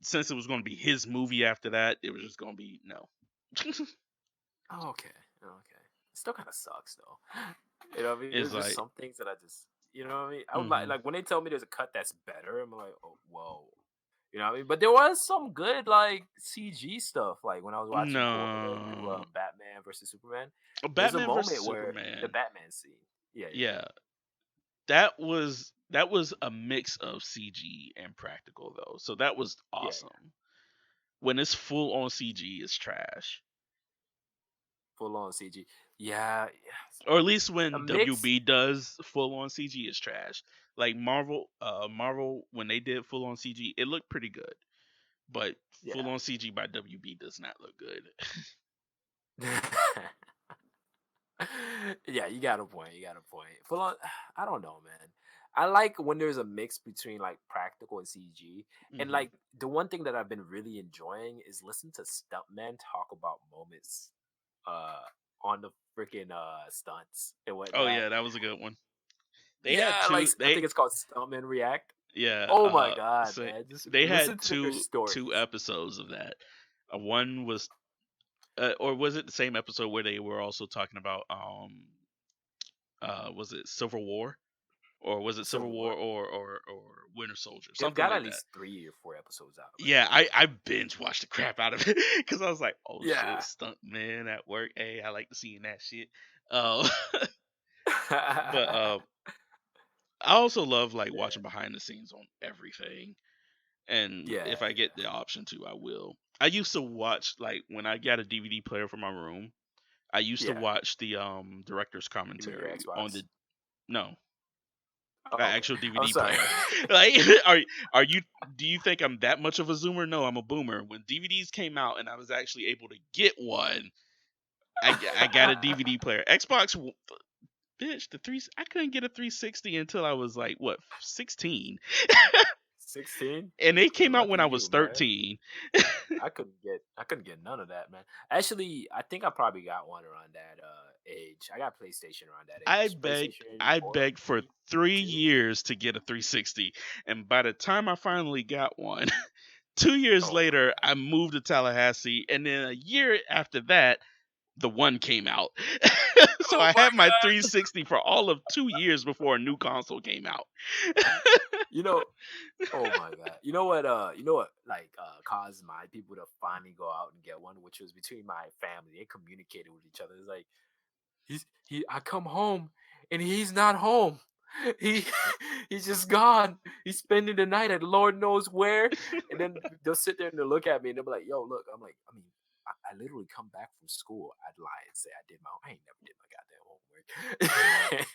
Since it was going to be his movie after that, it was just going to be no. Oh, okay, okay. It still kind of sucks, though. You know what I mean? It's There's just like, some things that I just, you know what I mean? I would hmm like when they tell me there's a cut that's better. I'm like, oh, whoa. You know what I mean? But there was some good like CG stuff. Like when I was watching no. Batman versus Superman, there's a Batman versus moment where the Superman. Batman scene. Yeah, yeah, Yeah, that was a mix of CG and practical though, so that was yeah, yeah. awesome. When it's full on CG, it's trash. Full on CG. Yeah, Or at least a when mix. WB does full on CG, it's trash. Like Marvel when they did full on CG, it looked pretty good. But full Yeah. on CG by WB does not look good. Yeah, you got a point. You got a point. Full on. I don't know, man. I like when there's a mix between like practical and CG. And Hmm like the one thing that I've been really enjoying is listen to stuntmen talk about moments uh on the freaking stunts and Oh whatnot. yeah, that was a good one. They had Yeah, like two. I think it's called Stuntman React. Yeah. Oh my god, So man! Just they had listen to their two stories. episodes of that. One was, or was it the same episode where they were also talking about was it Civil War, or was it Civil Civil War War. or Winter Soldier, They've something got at like that. least 3 or 4 episodes out Yeah, already. I binge watched the crap out of it because I was like, oh shit, Yeah. stunt man at work. Hey, I like to seeing that shit. Uh, but I also love like Yeah. watching behind the scenes on everything. And Yeah, if I get the option to, I will. I used to watch, like, when I got a DVD player for my room, I used to Yeah. watch the director's You mean your commentary on Xbox? the no Oh, okay. actual I'm DVD sorry. player. Like, are you? Do you think I'm that much of a zoomer? No, I'm a boomer. When DVDs came out and I was actually able to get one, I got a DVD player. Xbox, bitch, I couldn't get a 360 until I was like what 16, 16? and they came out Lucky when I was you, man. 13. I couldn't get none of that, man. Actually, I think I probably got one around that age. I got PlayStation around that I age. begged, PlayStation I 4, begged for 3, 2. 3 years to get a 360, and by the time I finally got one, 2 years Oh my later, god. I moved to Tallahassee, and then a year after that, the one came out. So Oh I my had my god. 360 for all of 2 years before a new console came out. You know, oh my god. You know what like caused my people to finally go out and get one, which was between my family. They communicated with each other. It's like I come home and he's not home. He he's just gone. He's spending the night at Lord knows where. And then they'll sit there and they'll look at me and they'll be like, "Yo, look." I'm like, I literally come back from school. I'd lie and say I ain't never did my goddamn homework.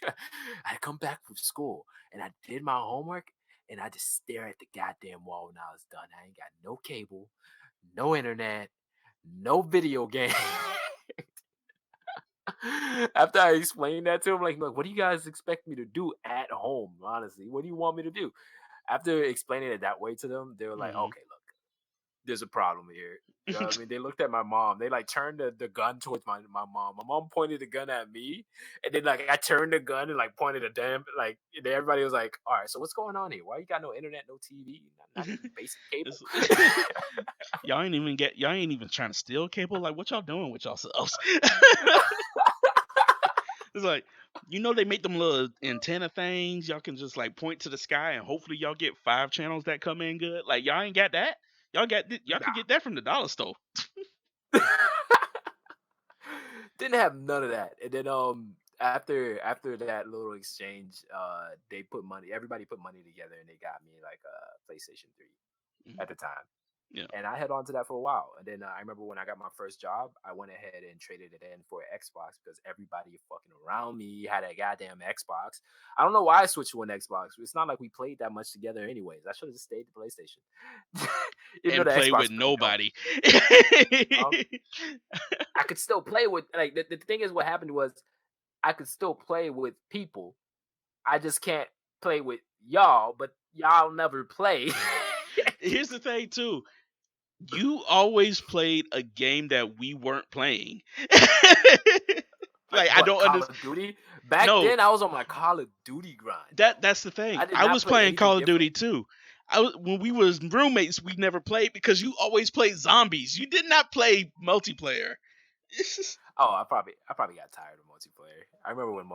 I come back from school and I did my homework and I just stare at the goddamn wall when I was done. I ain't got no cable, no internet, no video game. After I explained that to him, like, look, what do you guys expect me to do at home? Honestly, what do you want me to do? After explaining it that way to them, they were like, Hmm. okay, look, there's a problem here. You know what I mean? They looked at my mom. They like turned the gun towards my mom. My mom pointed the gun at me, and then like I turned the gun and like pointed a damn like. And everybody was like, "All right, so what's going on here? Why you got no internet, no TV, not even basic cable?" Y'all ain't even trying to steal cable. Like, what y'all doing with yourselves? It's like, they make them little antenna things. Y'all can just like point to the sky and hopefully y'all get 5 channels that come in good. Like, y'all ain't got that. Y'all could Nah. get that from the dollar store. Didn't have none of that. And then after that little exchange, they put money. Everybody put money together, and they got me like a PlayStation 3 Mhm. at the time. Yeah. And I held on to that for a while. And then I remember when I got my first job, I went ahead and traded it in for an Xbox because everybody fucking around me had a goddamn Xbox. I don't know why I switched to an Xbox. It's not like we played that much together, anyways. I should have just stayed to PlayStation, even though And the play with Xbox pretty dope. nobody. Um, I could still play with like the thing is what happened was I could still play with people. I just can't play with y'all, but y'all never play. Here's the thing too. You always played a game that we weren't playing. Like Like, I what? don't Call understand. of Duty? Back No, then I was on my Call of Duty grind. that's the thing. I did I not was play playing anything Call of Duty different. too. When we was roommates, we never played because you always played zombies. You did not play multiplayer. Oh, I probably got tired of multiplayer. I remember when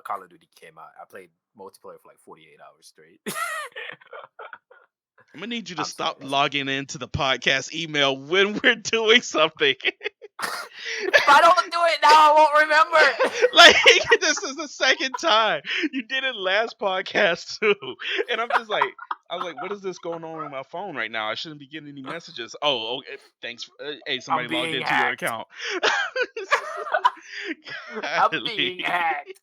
Call of Duty came out, I played multiplayer for like 48 hours straight. I'm gonna need you to I'm sorry, stop that's me. logging into the podcast email when we're doing something. If I don't do it now, I won't remember. Like, this is the second time you did it last podcast too, and I was like, what is this going on my phone right now? I shouldn't be getting any messages. Oh, okay, thanks. Hey, I'm somebody logged being into your hacked. account. I'm being Golly. hacked.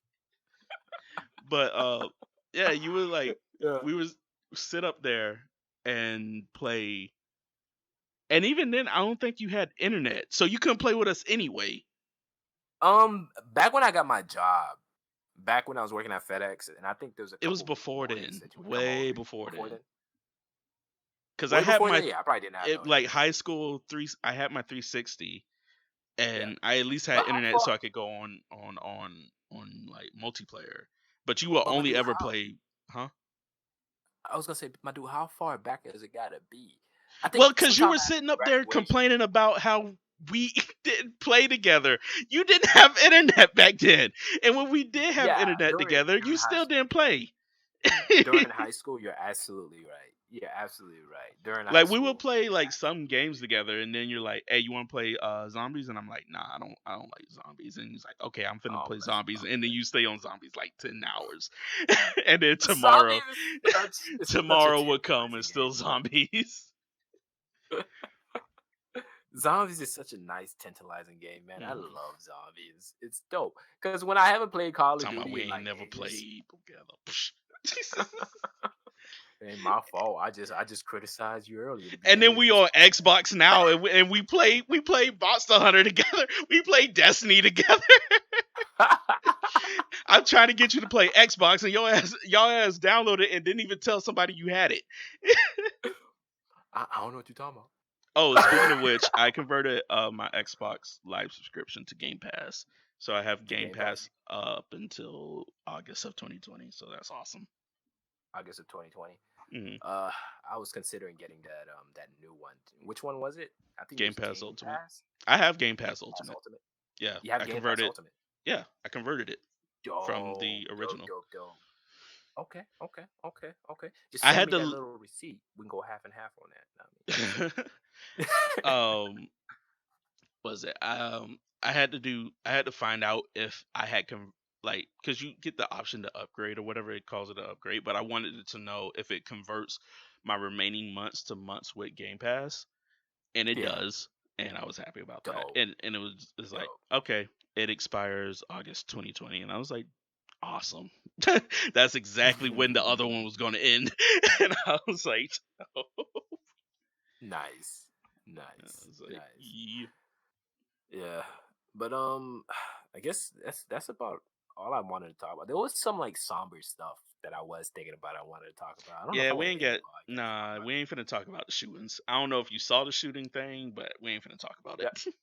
But yeah, you were like, Yeah. we was sit up there and play, and even then, I don't think you had internet, so you couldn't play with us anyway. Back when I got my job, back when I was working at FedEx, and I think there was a It was couple before mornings then, that you would come way over before before then. then. Because I Way had before my then, yeah, I probably didn't have no like internet. high school I had my 360, Yeah, and I at least but had how internet far? so I could go on like multiplayer. But you will But my only dude, ever how? play, huh? I was gonna say, my dude, how far back has it gotta be? I think Well, because you sometime were after sitting up there graduation. complaining about how we didn't play together. You didn't have internet back then, and when we did have Yeah, internet during together, you during high still school. didn't play. During high school, you're absolutely right. You're absolutely right. During high Like, we would school, play like some games together, and then you're like, "Hey, you want to play zombies?" And I'm like, "Nah, I don't like zombies." And he's like, "Okay, I'm finna oh, play that's zombies." And then okay. you stay on zombies like 10 hours, and then Zombies is such a tomorrow would come and tantalizing still game. zombies. Zombies is such a nice, tantalizing game, man. I Mhm. love zombies. It's dope. Because when I haven't played Call of Talking about Duty we in ain't like never ages, played together. it ain't my fault. I just criticized you earlier to And begin then with. we on Xbox now, and we play Monster Hunter together. We play Destiny together. I'm trying to get you to play Xbox, and y'all ass downloaded and didn't even tell somebody you had it. I don't know what you're talking about. Oh, speaking of which, I converted my Xbox Live subscription to Game Pass, so I have To Game Game Pass, Pass up until August of 2020. So that's awesome. August of 2020. Hmm. Uh, I was considering getting that new one. Which one was it? I think it Game was Pass Game Ultimate. Pass. I have Game Game Pass Pass Ultimate. Ultimate. Yeah, You have I Game Pass converted. Ultimate. Yeah, I converted it from Dope, the dope, original. dope, dope. Okay, okay, okay, okay. Just I send had me that to. little receipt. We can go half and half on that. I mean, um, was it? I had to find out if I had like, because you get the option to upgrade or whatever it calls it, to upgrade, but I wanted it to know if it converts my remaining months to months with Game Pass, and it yeah, does, and I was happy about that. dope, And it's like, dope. okay, it expires August 2020, and I was like, awesome. That's exactly when the other one was going to end, and I was like, oh. Nice, I nice, was like, nice. yeah. Yeah, but I guess that's about all I wanted to talk about. There was some like somber stuff that I was thinking about. I wanted to talk about. I don't know if Yeah, I we want ain't to end the get podcast talking nah. about We ain't finna talk about the shootings. I don't know if you saw the shooting thing, but we ain't finna talk about it. it.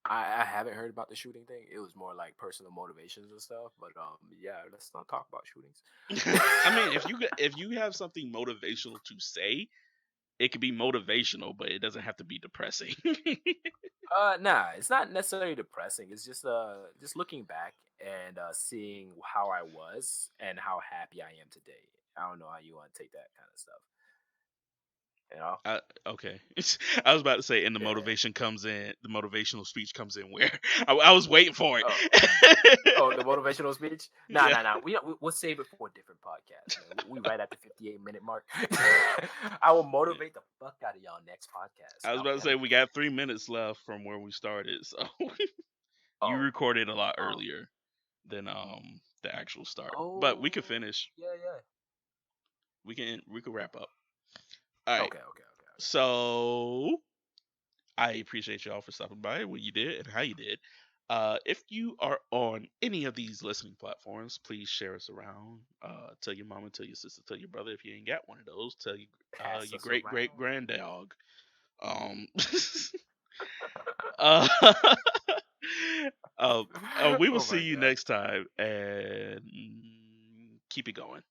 I haven't heard about the shooting thing. It was more like personal motivations and stuff. But yeah, let's not talk about shootings. I mean, if you have something motivational to say, it could be motivational, but it doesn't have to be depressing. Nah, it's not necessarily depressing. It's just looking back and seeing how I was and how happy I am today. I don't know how you want to take that kind of stuff. You know? Okay, I was about to say, and the Yeah. motivation comes in. The motivational speech comes in where I was waiting for Oh, it. oh, the motivational speech? Nah, Yeah, nah, nah. We'll save it for a different podcast, man. We right at the 58-minute mark. I will yeah. motivate the fuck out of y'all next podcast. I was How about to can say I we do got 3 minutes left from where we started, so you Oh, recorded a lot um, earlier than the actual start. But we could oh, finish. yeah, yeah. We could wrap up. All right. Okay, okay, okay, okay. So I appreciate y'all for stopping by, what you did and how you did. If you are on any of these listening platforms, please share us around. Tell your mama, tell your sister, tell your brother. If you ain't got one of those, tell Pass your us great great around. granddog. Um, uh, uh, we will Oh see my you god. next time and keep it going,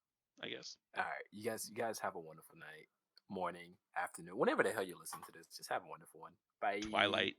I guess. All right, you guys have a wonderful night, morning, afternoon, whenever the hell you listen to this. Just have a wonderful one. Bye. Twilight.